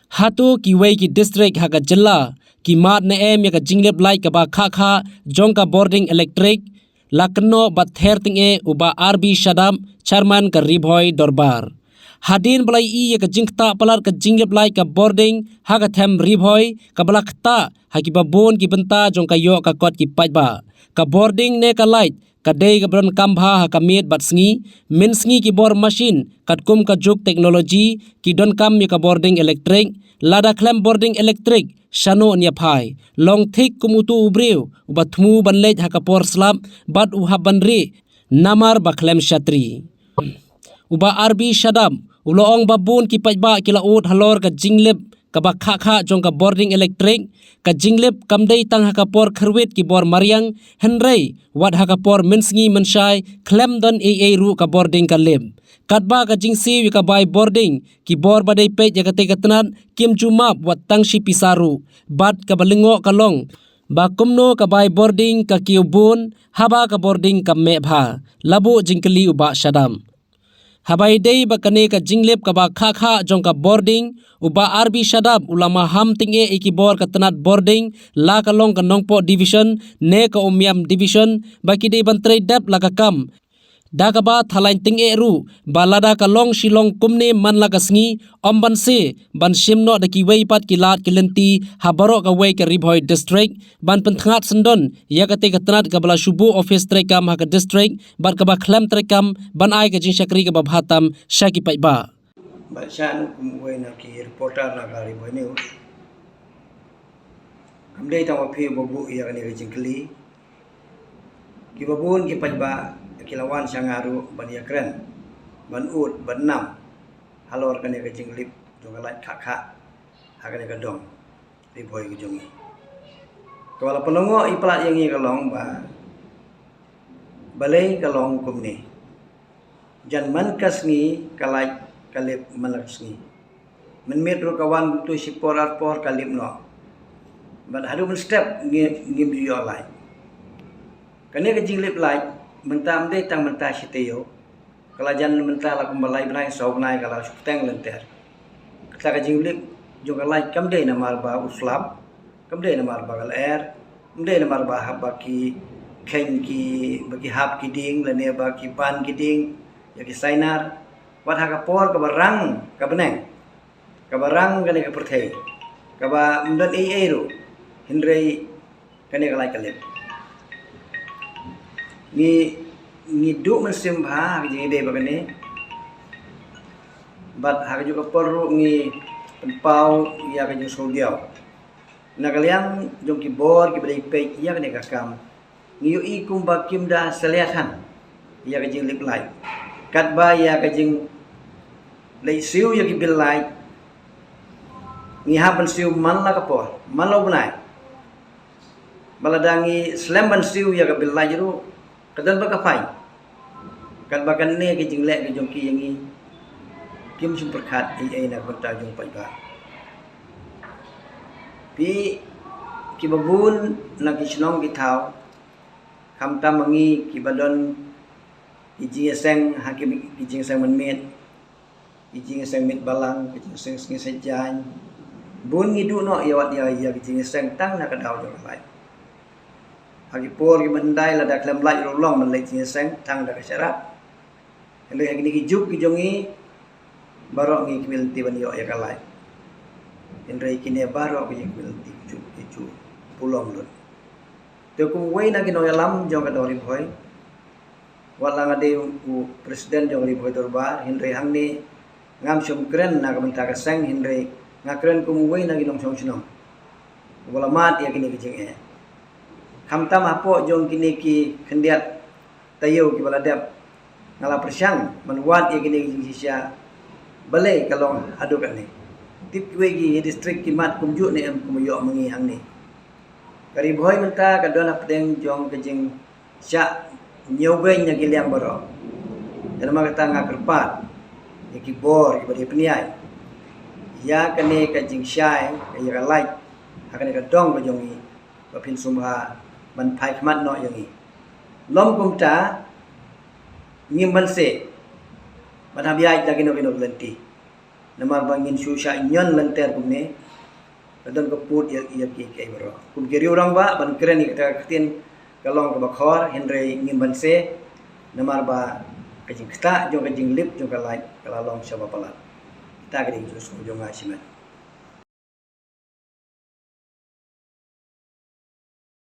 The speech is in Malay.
Hatu ki wei ki district haka jilla ki mat ne em ya ka jinglep lai ka ba kha jongka boarding electric lakno bather ting e uba RB Shadam chairman ka ribhoi dorbar hadin balai I ya ka jingta palar ka jinglep lai ka boarding haka them ribhoi ka balakta haki babon ki benta jongka yo ka kot ki pajba ka boarding ne ka light kadai ka bron kambha ha kamit bat sngi min sngi ki bor machine kat kum ka juk teknologi ki don kam mi ka boarding electric lada klem boarding electric shano nya phai long thik kumutu ubreu ubathmu banlej ha ka por slap bat u habanri namar baklem shatri uba RB Shadam uloong babun ki pajba ki laut halor ka jinglep ka ba kha jong ka boarding electric ka jinglep kamdei tang ha ka por khrwet ki bor mariang henrei wat ha ka por minsngi menshai klem don aa ru ka boarding ka lem katba ka jingsi wi ka bai boarding ki bor badai pe ya ka te katnan kim jumap wat tang shi pisaru bat ka balingo ka long ba kumno ka bai boarding ka kiubun haba ka boarding ka me bha labu jingkali uba Shadam habai dei bakane ka jinglep ka ba kha jong ka boarding uba RB Shadam ulama ham tinge ikibor ka tanat boarding la ka long ka nongpo division ne ka umiam division baki dei bantrei dap la ka kam dakaba thalain ting e ru balada ka long shilong kumne man la ka sngi omban se ban shimno da ki wei pat ki lat ki lenti habaro ka wei ka ribhoi district ban pentngat sendon ya ka te ka tanat ka bala shubu office trekam ha ka district ban ka ba khlam trekam ban ai ka jin shakri ka ba bhatam shaki pai ba Bacan kumway na ki reporter na kari boy niyo. Kamday tawa pi babu iya kani kajingkali. Ki babun ki pajba kilawan sangaru ban yakren ban ut ban nam halor kani kajinglip jongalat kha hakani kadong di boy kijongi. Kawala penongo iplat yang i kalong ba balai kalong kumni. Jan man kasngi kalai kalip malaksni menmit ro kawan tu sipor arpor kalip no but hadu men step ngim yo lai kane ka jinglip lai mentam de tang menta siteo kalajan menta la kumbalai bnai so bnai kala teng lenter kata ka jinglip jo kalai kam de na mar ba uslap kam de na mar ba kal air kam de na mar ba habaki khen ki bagi hap ki ding la ne ba ki ban ki ding ya ki sainar wat haka por ka barang ka beneng ka barang kani ka perthei ka ba mdan ero hindrei kani ka lai kalep ni du mesim bha ji de bagane bat haka juga perlu ni tempau ya ka ju sodiau na kalian jong ki bor ki brai pe ya kani ka kam ni yu i kum ba kim da seliatan ya ka jing lip lai kat ba ya ka jing lay siu ya ki bilai ni haban siu man la kapo man lo bunai baladangi slemban siu ya ka bilai ru kadan ba ka fai kat ba kan ne ki jingle ki jongki yangi kim sum perkhat ai na konta jong pai ba pi ki babun na ki snong ki thau kham ta mangi ki balon ki jingseng hakim ki jingseng menmet kijing seng mit balang kijing seng sngi sejan bun ngidu no ya wat ya kijing seng tang na kadau jo lai agi por ki bandai la dak lam lai long man lai kijing seng tang da syarat ele agi ni juk ki jongi barok ngi kimil ti ban yo ya kalai enrei kine barok ki kimil ti ju pulong lut te kum wei na ki no lam jong ka dori boy wala ngade u presiden jong ri boy dorbar henrei hang ni ngam sum kren na ka benta ka sang hindrei ngakren kum wei na ginong song sunong wala mat ya kini kijing e kham tam apo jong kini ki khendiat tayo ki bala dep ngala persyang menwat ya kini kijing sisya balai kalong adu kan ni tip wei gi district ki mat kum ju ni em kum yo mengi hang ni kari boy menta ka dona pedeng jong kijing sya nyobeng nya ki liang baro dan ma kata ngakerpat ki bor ki bari peniai ya kane ka jing syai ka ya lai hakane ka dong ba jongi ba pin sumha man phai khmat no yangi lom kum ta ngim ban se man habiai ta kino lenti namar bangin susah inyon lenter kumne kadon keput ia ki bro kum kiri orang ba ban keren kita katin kalong ke bakhor henry ngin banse namar ba kajing kita jong kajing lip jong kalai kalalong siapa pala kita kering susu jong asimat